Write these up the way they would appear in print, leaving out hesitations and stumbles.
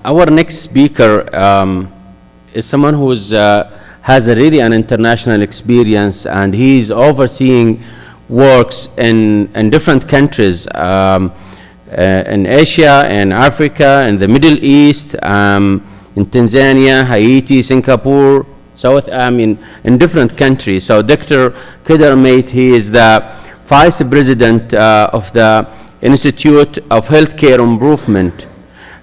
Our next speaker is someone who has really an international experience, and he's overseeing works in different countries, in Asia, in Africa, in the Middle East, in Tanzania, Haiti, Singapore, in different countries. So Dr. Kedar Mate, he is the Vice President of the Institute of Healthcare Improvement.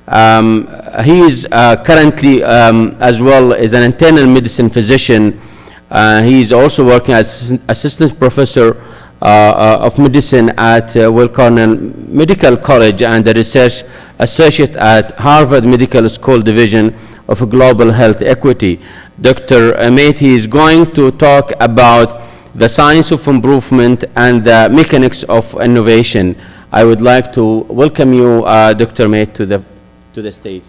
He is currently, as well as an internal medicine physician. He is also working as assistant professor of medicine at Weill Cornell Medical College and a research associate at Harvard Medical School Division of Global Health Equity. Dr. Mate is going to talk about the science of improvement and the mechanics of innovation. I would like to welcome you, Dr. Mate, to the stage.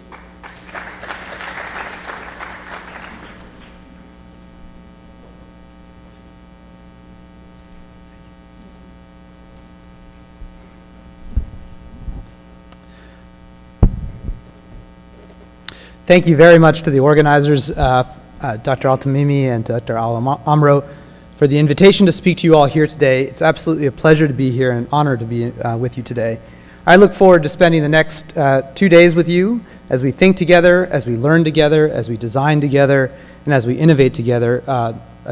Thank you very much to the organizers, Dr. Al-Tamimi and Dr. Al-Amro, for the invitation to speak to you all here today. It's absolutely a pleasure to be here and an honor to be with you today. I look forward to spending the next 2 days with you as we think together, as we learn together, as we design together, and as we innovate together,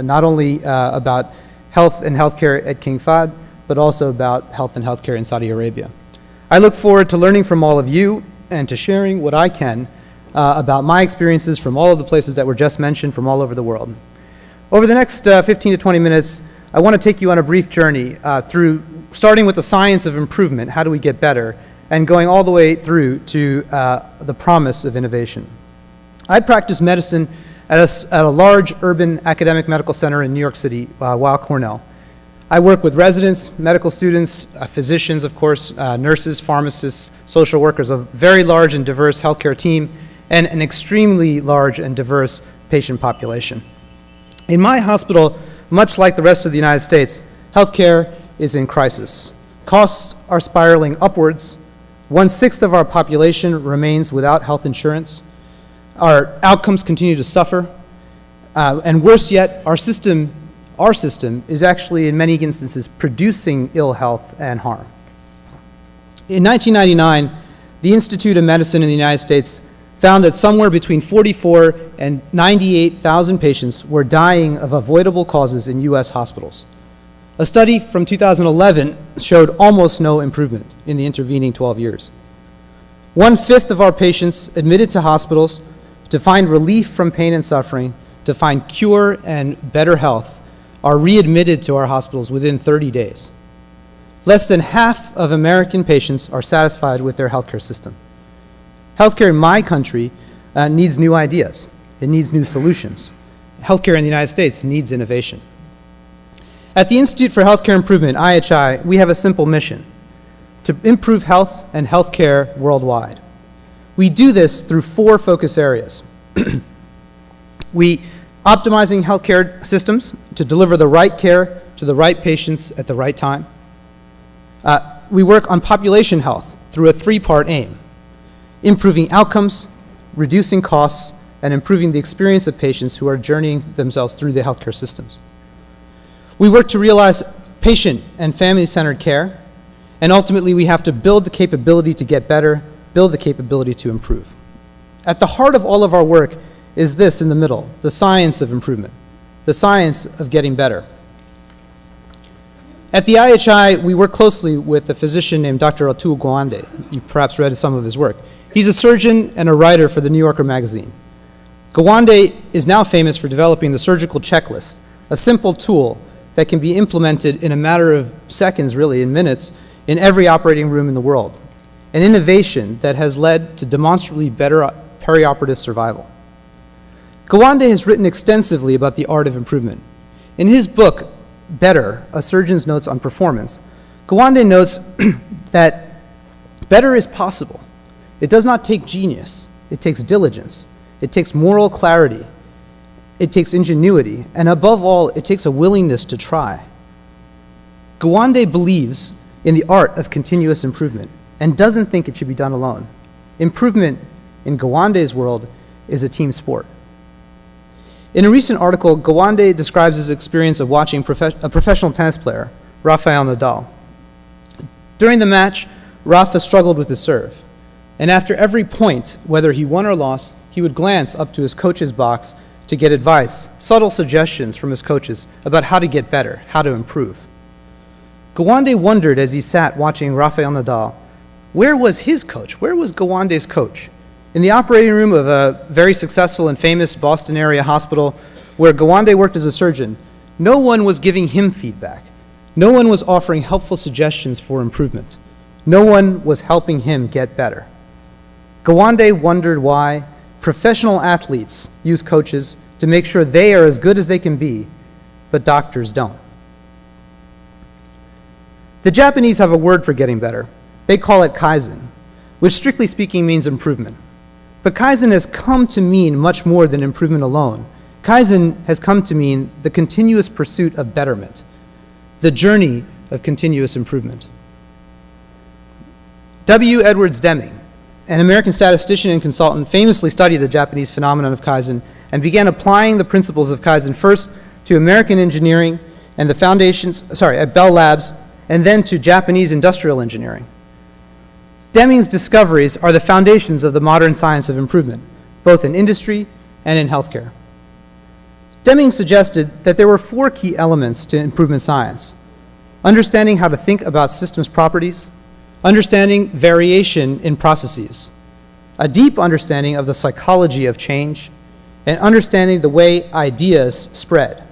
not only about health and healthcare at King Fahd, but also about health and healthcare in Saudi Arabia. I look forward to learning from all of you and to sharing what I can about my experiences from all of the places that were just mentioned from all over the world. Over the next 15 to 20 minutes, I want to take you on a brief journey through starting with the science of improvement, how do we get better, and going all the way through to the promise of innovation. I practice medicine at a large urban academic medical center in New York City, Weill Cornell. I work with residents, medical students, physicians, of course, nurses, pharmacists, social workers, a very large and diverse healthcare team, and an extremely large and diverse patient population. In my hospital, much like the rest of the United States, healthcare is in crisis. Costs are spiraling upwards. 1/6 of our population remains without health insurance. Our outcomes continue to suffer. And worse yet, our system is actually, in many instances, producing ill health and harm. In 1999, the Institute of Medicine in the United States found that somewhere between 44 and 98,000 patients were dying of avoidable causes in U.S. hospitals. A study from 2011 showed almost no improvement in the intervening 12 years. 1/5 of our patients admitted to hospitals to find relief from pain and suffering, to find cure and better health, are readmitted to our hospitals within 30 days. Less than half of American patients are satisfied with their healthcare system. Healthcare in my country needs new ideas. It needs new solutions. Healthcare in the United States needs innovation. At the Institute for Healthcare Improvement, IHI, we have a simple mission: to improve health and healthcare worldwide. We do this through 4 focus areas. We optimizing healthcare systems to deliver the right care to the right patients at the right time. We work on population health through a 3-part aim: improving outcomes, reducing costs, and improving the experience of patients who are journeying themselves through the healthcare systems. We work to realize patient and family-centered care, and ultimately we have to build the capability to get better, build the capability to improve. At the heart of all of our work is this in the middle: the science of improvement, the science of getting better. At the IHI, we work closely with a physician named Dr. Atul Gawande. You perhaps read some of his work. He's a surgeon and a writer for the New Yorker magazine. Gawande is now famous for developing the surgical checklist, a simple tool that can be implemented in a matter of seconds, really, in minutes, in every operating room in the world, an innovation that has led to demonstrably better perioperative survival. Gawande has written extensively about the art of improvement. In his book, Better, A Surgeon's Notes on Performance, Gawande notes that better is possible. It does not take genius. It takes diligence. It takes moral clarity. It takes ingenuity. And above all, it takes a willingness to try. Gawande believes in the art of continuous improvement and doesn't think it should be done alone. Improvement in Gawande's world, is a team sport. In a recent article, Gawande describes his experience of watching a professional tennis player, Rafael Nadal. During the match, Rafa struggled with his serve, and after every point, whether he won or lost, he would glance up to his coach's box to get advice, subtle suggestions from his coaches about how to get better, how to improve. Gawande wondered as he sat watching Rafael Nadal, where was his coach? Where was Gawande's coach? In the operating room of a very successful and famous Boston area hospital where Gawande worked as a surgeon, no one was giving him feedback. No one was offering helpful suggestions for improvement. No one was helping him get better. Gawande wondered why professional athletes use coaches to make sure they are as good as they can be, but doctors don't. The Japanese have a word for getting better. They call it Kaizen, which strictly speaking means improvement. But Kaizen has come to mean much more than improvement alone. Kaizen has come to mean the continuous pursuit of betterment, the journey of continuous improvement. W. Edwards Deming, an American statistician and consultant, famously studied the Japanese phenomenon of Kaizen and began applying the principles of Kaizen first to American engineering and the foundations, at Bell Labs, and then to Japanese industrial engineering. Deming's discoveries are the foundations of the modern science of improvement, both in industry and in healthcare. Deming suggested that there were 4 key elements to improvement science: understanding how to think about systems properties, understanding variation in processes, a deep understanding of the psychology of change, and understanding the way ideas spread.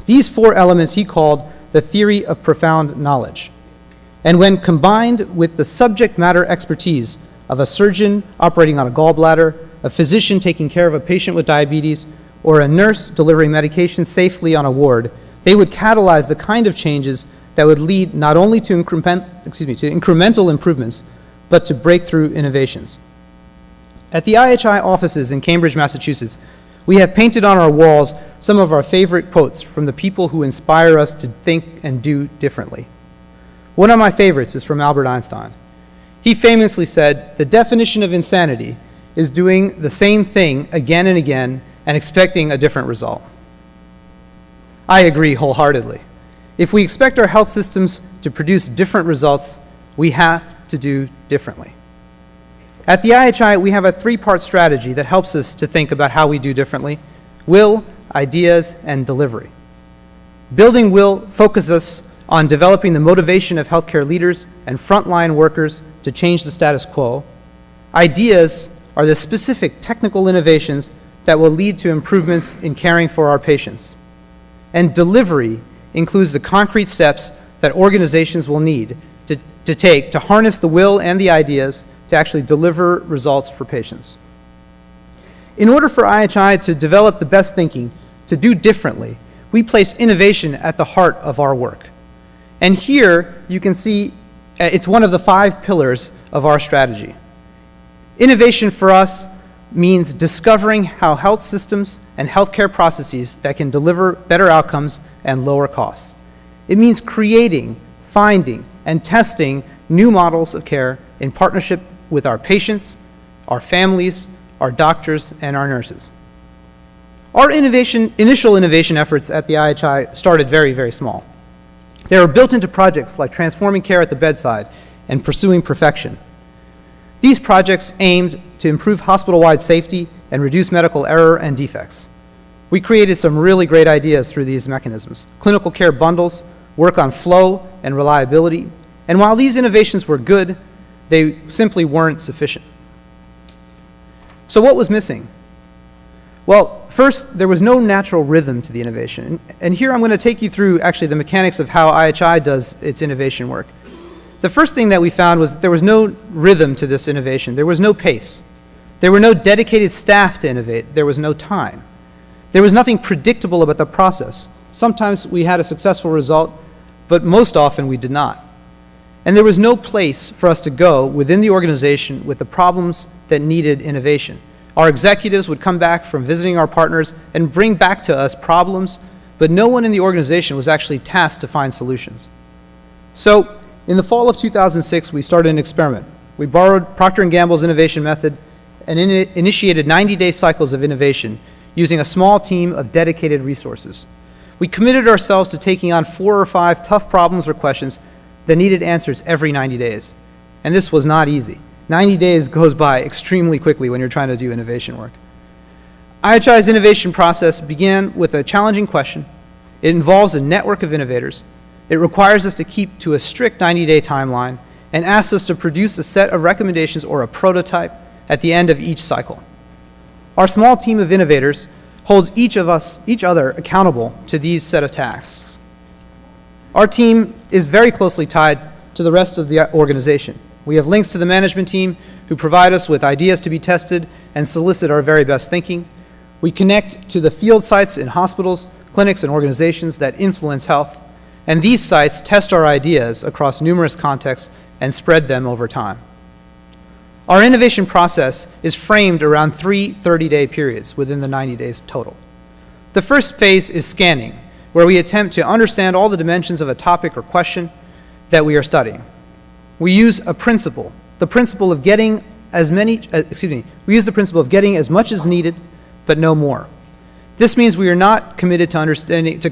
These 4 elements he called the theory of profound knowledge. And when combined with the subject matter expertise of a surgeon operating on a gallbladder, a physician taking care of a patient with diabetes, or a nurse delivering medication safely on a ward, they would catalyze the kind of changes that would lead not only to incremental improvements, but to breakthrough innovations. At the IHI offices in Cambridge, Massachusetts, we have painted on our walls some of our favorite quotes from the people who inspire us to think and do differently. One of my favorites is from Albert Einstein. He famously said, "The definition of insanity is doing the same thing again and again and expecting a different result." I agree wholeheartedly. If we expect our health systems to produce different results, we have to do differently. At the IHI, we have a 3-part strategy that helps us to think about how we do differently: will, ideas, and delivery. Building will focuses us on developing the motivation of healthcare leaders and frontline workers to change the status quo. Ideas are the specific technical innovations that will lead to improvements in caring for our patients. And delivery includes the concrete steps that organizations will need to take to harness the will and the ideas to actually deliver results for patients. In order for IHI to develop the best thinking, to do differently, we place innovation at the heart of our work. And here you can see it's one of the 5 pillars of our strategy. Innovation for us means discovering how health systems and healthcare processes that can deliver better outcomes and lower costs. It means creating, finding, and testing new models of care in partnership with our patients, our families, our doctors, and our nurses. Our initial innovation efforts at the IHI started very, very small. They were built into projects like transforming care at the bedside and pursuing perfection. These projects aimed to improve hospital-wide safety and reduce medical error and defects. We created some really great ideas through these mechanisms: clinical care bundles, work on flow and reliability, and while these innovations were good, they simply weren't sufficient. So what was missing? Well, first, there was no natural rhythm to the innovation. And here I'm going to take you through actually the mechanics of how IHI does its innovation work. The first thing that we found was there was no rhythm to this innovation. There was no pace. There were no dedicated staff to innovate. There was no time. There was nothing predictable about the process. Sometimes we had a successful result, but most often we did not. And there was no place for us to go within the organization with the problems that needed innovation. Our executives would come back from visiting our partners and bring back to us problems, but no one in the organization was actually tasked to find solutions. So, in the fall of 2006, we started an experiment. We borrowed Procter & Gamble's innovation method and initiated 90-day cycles of innovation using a small team of dedicated resources. We committed ourselves to taking on 4 or 5 tough problems or questions that needed answers every 90 days. And this was not easy. 90 days goes by extremely quickly when you're trying to do innovation work. IHI's innovation process began with a challenging question. It involves a network of innovators. It requires us to keep to a strict 90-day timeline and asks us to produce a set of recommendations or a prototype at the end of each cycle. Our small team of innovators holds each other accountable to these set of tasks. Our team is very closely tied to the rest of the organization. We have links to the management team who provide us with ideas to be tested and solicit our very best thinking. We connect to the field sites in hospitals, clinics, and organizations that influence health, and these sites test our ideas across numerous contexts and spread them over time. Our innovation process is framed around 3 30-day periods within the 90 days total. The first phase is scanning, where we attempt to understand all the dimensions of a topic or question that we are studying. We use a principle, the principle of getting as much as needed, but no more. This means we are not committed to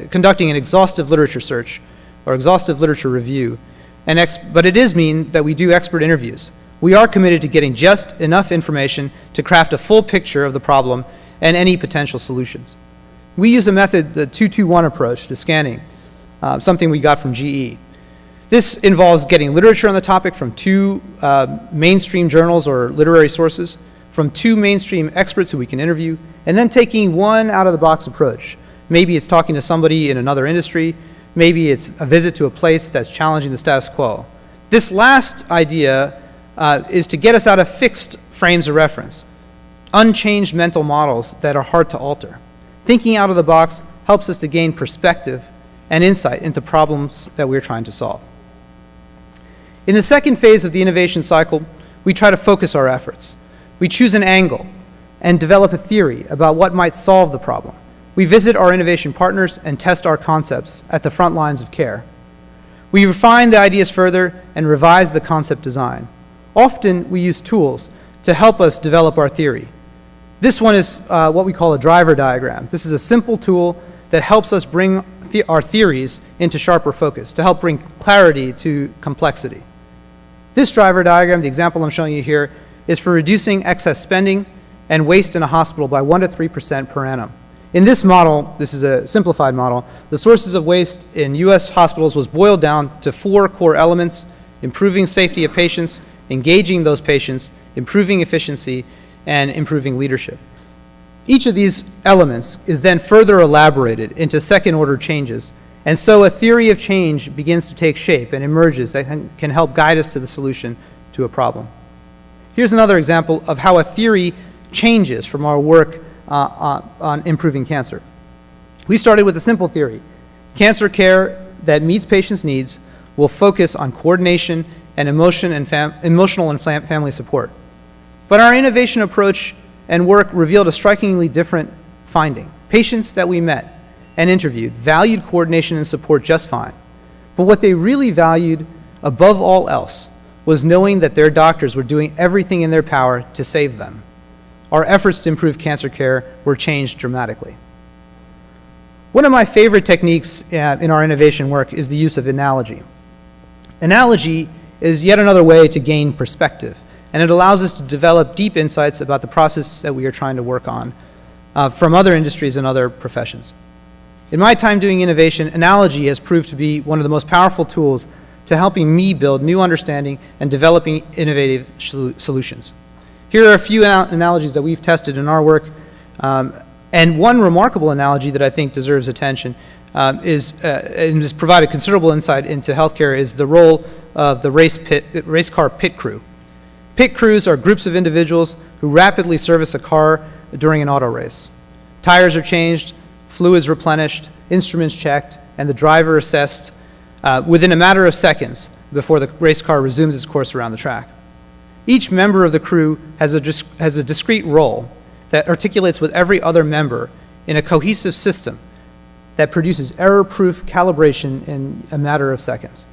conducting an exhaustive literature search or exhaustive literature review, but it does mean that we do expert interviews. We are committed to getting just enough information to craft a full picture of the problem and any potential solutions. We use a method, the 2-2-1 approach to scanning, something we got from GE. This involves getting literature on the topic from 2 mainstream journals or literary sources, from 2 mainstream experts who we can interview, and then taking one out-of-the-box approach. Maybe it's talking to somebody in another industry, maybe it's a visit to a place that's challenging the status quo. This last idea is to get us out of fixed frames of reference, unchanged mental models that are hard to alter. Thinking out of the box helps us to gain perspective and insight into problems that we're trying to solve. In the second phase of the innovation cycle, we try to focus our efforts. We choose an angle and develop a theory about what might solve the problem. We visit our innovation partners and test our concepts at the front lines of care. We refine the ideas further and revise the concept design. Often, we use tools to help us develop our theory. This one is what we call a driver diagram. This is a simple tool that helps us bring our theories into sharper focus, to help bring clarity to complexity. This driver diagram, the example I'm showing you here, is for reducing excess spending and waste in a hospital by 1% to 3% per annum. In this model, this is a simplified model, the sources of waste in U.S. hospitals was boiled down to 4 core elements: improving safety of patients, engaging those patients, improving efficiency, and improving leadership. Each of these elements is then further elaborated into second-order changes, and so a theory of change begins to take shape and emerges that can help guide us to the solution to a problem. Here's another example of how a theory changes from our work on improving cancer. We started with a simple theory. Cancer care that meets patients' needs will focus on coordination and emotional and family support. But our innovation approach and work revealed a strikingly different finding. Patients that we met and interviewed valued coordination and support just fine. But what they really valued above all else was knowing that their doctors were doing everything in their power to save them. Our efforts to improve cancer care were changed dramatically. One of my favorite techniques in our innovation work is the use of analogy. Analogy is yet another way to gain perspective, and it allows us to develop deep insights about the process that we are trying to work on from other industries and other professions. In my time doing innovation, analogy has proved to be one of the most powerful tools to helping me build new understanding and developing innovative solutions. Here are a few analogies that we've tested in our work, and one remarkable analogy that I think deserves attention and has provided considerable insight into healthcare is the role of the race car pit crew. Pit crews are groups of individuals who rapidly service a car during an auto race. Tires are changed, fluids replenished, instruments checked, and the driver assessed within a matter of seconds before the race car resumes its course around the track. Each member of the crew has a discrete role that articulates with every other member in a cohesive system that produces error-proof calibration in a matter of seconds.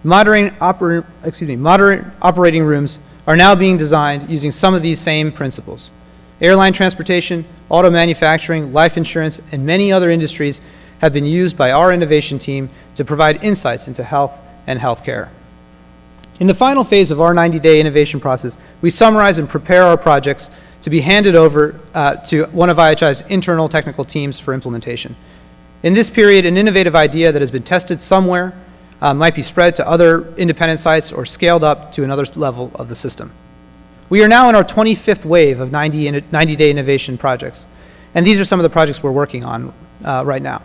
Modern operating rooms are now being designed using some of these same principles. Airline transportation, auto manufacturing, life insurance, and many other industries have been used by our innovation team to provide insights into health and healthcare. In the final phase of our 90-day innovation process, we summarize and prepare our projects to be handed over to one of IHI's internal technical teams for implementation. In this period, an innovative idea that has been tested somewhere might be spread to other independent sites or scaled up to another level of the system. We are now in our 25th wave of 90-day innovation projects, and these are some of the projects we're working on right now.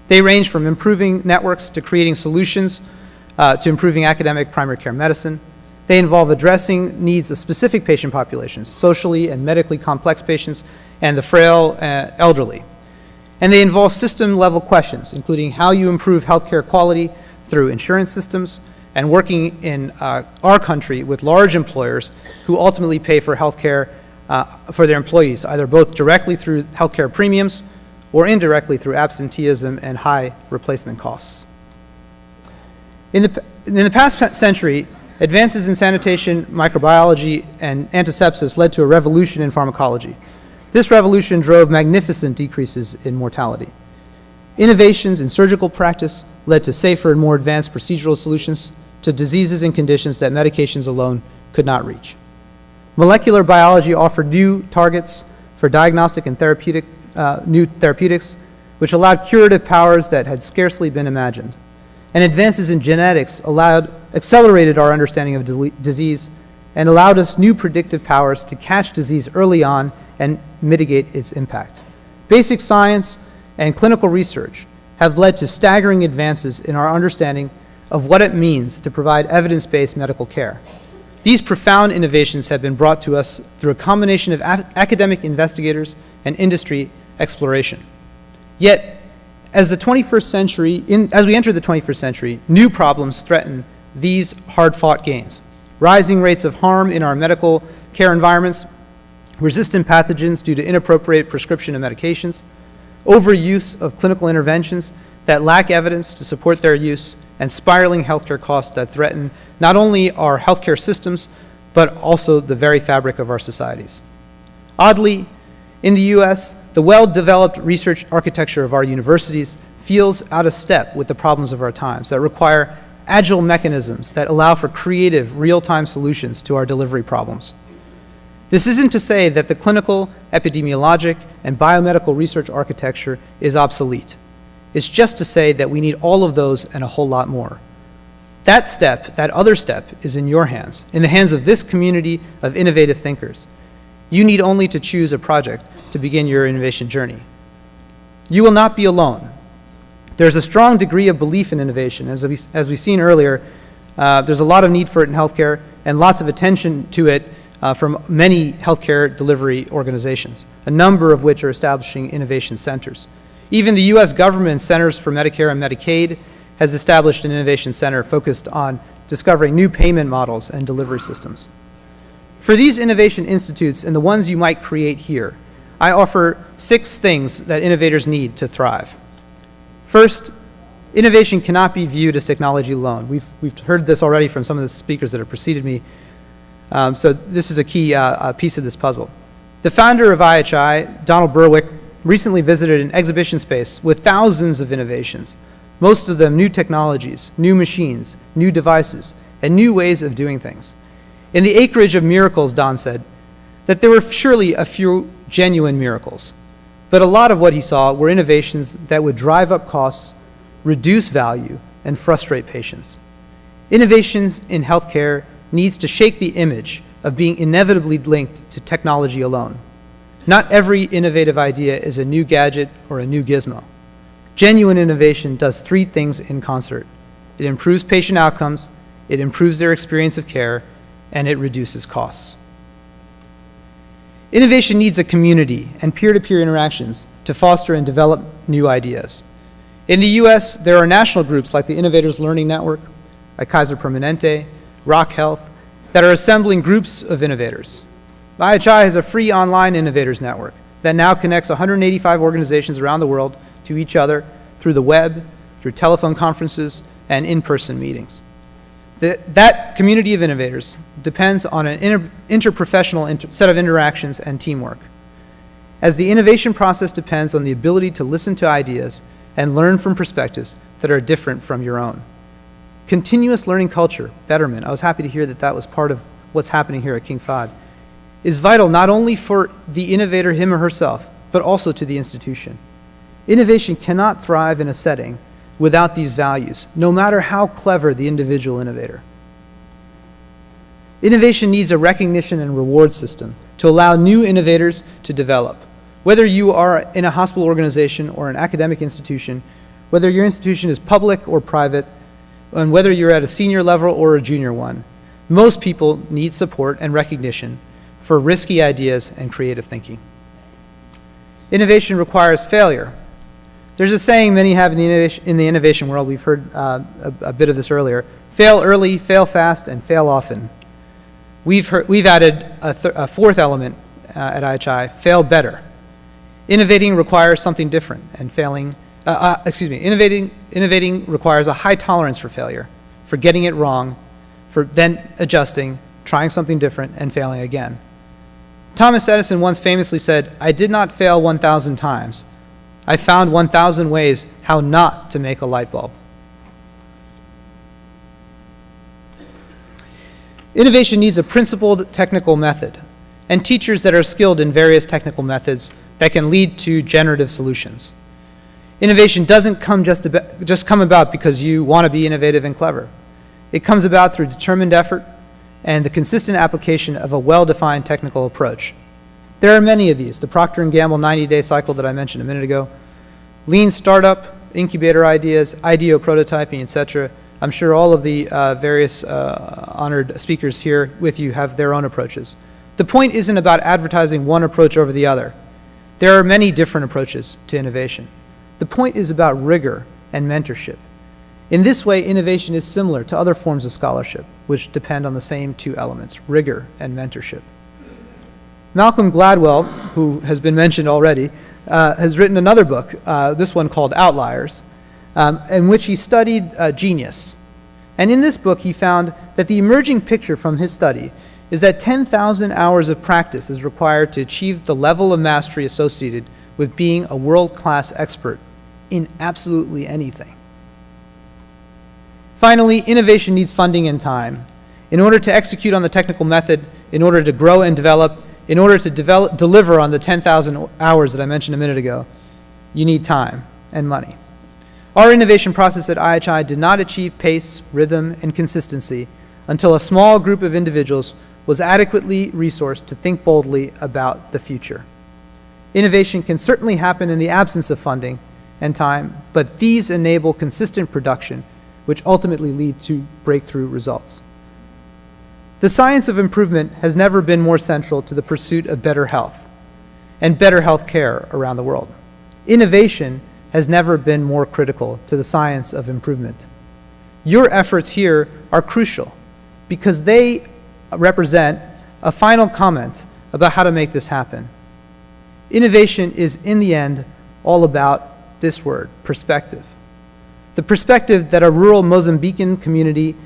They range from improving networks to creating solutions to improving academic primary care medicine. They involve addressing needs of specific patient populations, socially and medically complex patients, and the frail elderly. And they involve system-level questions, including how you improve healthcare quality through insurance systems and working in our country with large employers who ultimately pay for healthcare for their employees, either both directly through healthcare premiums or indirectly through absenteeism and high replacement costs. In the past century, advances in sanitation, microbiology, and antisepsis led to a revolution in pharmacology. This revolution drove magnificent decreases in mortality. Innovations in surgical practice led to safer and more advanced procedural solutions to diseases and conditions that medications alone could not reach. Molecular biology offered new targets for diagnostic and new therapeutics, which allowed curative powers that had scarcely been imagined. And advances in genetics accelerated our understanding of disease and allowed us new predictive powers to catch disease early on and mitigate its impact. Basic science and clinical research have led to staggering advances in our understanding of what it means to provide evidence-based medical care. These profound innovations have been brought to us through a combination of academic investigators and industry exploration. Yet, as we enter the 21st century, new problems threaten these hard-fought gains. Rising rates of harm in our medical care environments, resistant pathogens due to inappropriate prescription of medications, overuse of clinical interventions that lack evidence to support their use, and spiraling healthcare costs that threaten not only our healthcare systems, but also the very fabric of our societies. Oddly, in the US, the well-developed research architecture of our universities feels out of step with the problems of our times that require agile mechanisms that allow for creative, real-time solutions to our delivery problems. This isn't to say that the clinical, epidemiologic, and biomedical research architecture is obsolete. It's just to say that we need all of those and a whole lot more. That other step, is in your hands, in the hands of this community of innovative thinkers. You need only to choose a project to begin your innovation journey. You will not be alone. There's a strong degree of belief in innovation. As we've seen earlier, there's a lot of need for it in healthcare and lots of attention to it from many healthcare delivery organizations, a number of which are establishing innovation centers. Even the US government Centers for Medicare and Medicaid has established an innovation center focused on discovering new payment models and delivery systems. For these innovation institutes and the ones you might create here, I offer 6 things that innovators need to thrive. First, innovation cannot be viewed as technology alone. We've heard this already from some of the speakers that have preceded me. So this is a key piece of this puzzle. The founder of IHI, Donald Berwick, recently visited an exhibition space with thousands of innovations, most of them new technologies, new machines, new devices, and new ways of doing things. In the acreage of miracles, Don said, that there were surely a few genuine miracles, but a lot of what he saw were innovations that would drive up costs, reduce value, and frustrate patients. Innovations in healthcare needs to shake the image of being inevitably linked to technology alone. Not every innovative idea is a new gadget or a new gizmo. Genuine innovation does 3 things in concert. It improves patient outcomes, it improves their experience of care, and it reduces costs. Innovation needs a community and peer-to-peer interactions to foster and develop new ideas. In the US, there are national groups like the Innovators Learning Network, like Kaiser Permanente, Rock Health, that are assembling groups of innovators. IHI has a free online innovators network that now connects 185 organizations around the world to each other through the web, through telephone conferences, and in-person meetings. That community of innovators depends on an interprofessional set of interactions and teamwork. As the innovation process depends on the ability to listen to ideas and learn from perspectives that are different from your own. Continuous learning culture, betterment, I was happy to hear that that was part of what's happening here at King Fahd, is vital not only for the innovator, him or herself, but also to the institution. Innovation cannot thrive in a setting without these values, no matter how clever the individual innovator. Innovation needs a recognition and reward system to allow new innovators to develop. Whether you are in a hospital organization or an academic institution, whether your institution is public or private, and whether you're at a senior level or a junior one, most people need support and recognition for risky ideas and creative thinking. Innovation requires failure. There's a saying many have in the innovation world, we've heard a bit of this earlier: fail early, fail fast, and fail often. We've added a fourth element at IHI: fail better. Innovating requires something different, and innovating requires a high tolerance for failure, for getting it wrong, for then adjusting, trying something different, and failing again. Thomas Edison once famously said, "I did not fail 1,000 times. I found 1,000 ways how not to make a light bulb." Innovation needs a principled technical method and teachers that are skilled in various technical methods that can lead to generative solutions. Innovation doesn't just come about because you want to be innovative and clever. It comes about through determined effort and the consistent application of a well-defined technical approach. There are many of these: the Procter & Gamble 90-day cycle that I mentioned a minute ago, lean startup, incubator ideas, IDEO prototyping, etc. I'm sure all of the various honored speakers here with you have their own approaches. The point isn't about advertising one approach over the other. There are many different approaches to innovation. The point is about rigor and mentorship. In this way, innovation is similar to other forms of scholarship, which depend on the same two elements: rigor and mentorship. Malcolm Gladwell, who has been mentioned already, has written another book, this one called Outliers, in which he studied genius. And in this book, he found that the emerging picture from his study is that 10,000 hours of practice is required to achieve the level of mastery associated with being a world-class expert in absolutely anything. Finally, innovation needs funding and time. In order to execute on the technical method, in order to grow and develop, in order to deliver on the 10,000 hours that I mentioned a minute ago, you need time and money. Our innovation process at IHI did not achieve pace, rhythm, and consistency until a small group of individuals was adequately resourced to think boldly about the future. Innovation can certainly happen in the absence of funding and time, but these enable consistent production, which ultimately lead to breakthrough results. The science of improvement has never been more central to the pursuit of better health and better health care around the world. Innovation has never been more critical to the science of improvement. Your efforts here are crucial because they represent a final comment about how to make this happen. Innovation is, in the end, all about this word: perspective. The perspective that a rural Mozambican community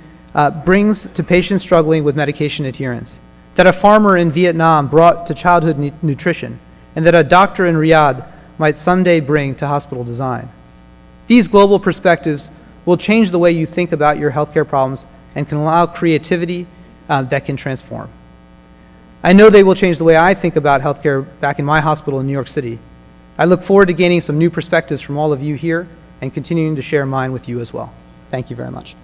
brings to patients struggling with medication adherence, that a farmer in Vietnam brought to childhood nutrition, and that a doctor in Riyadh might someday bring to hospital design. These global perspectives will change the way you think about your healthcare problems and can allow creativity that can transform. I know they will change the way I think about healthcare back in my hospital in New York City. I look forward to gaining some new perspectives from all of you here and continuing to share mine with you as well. Thank you very much.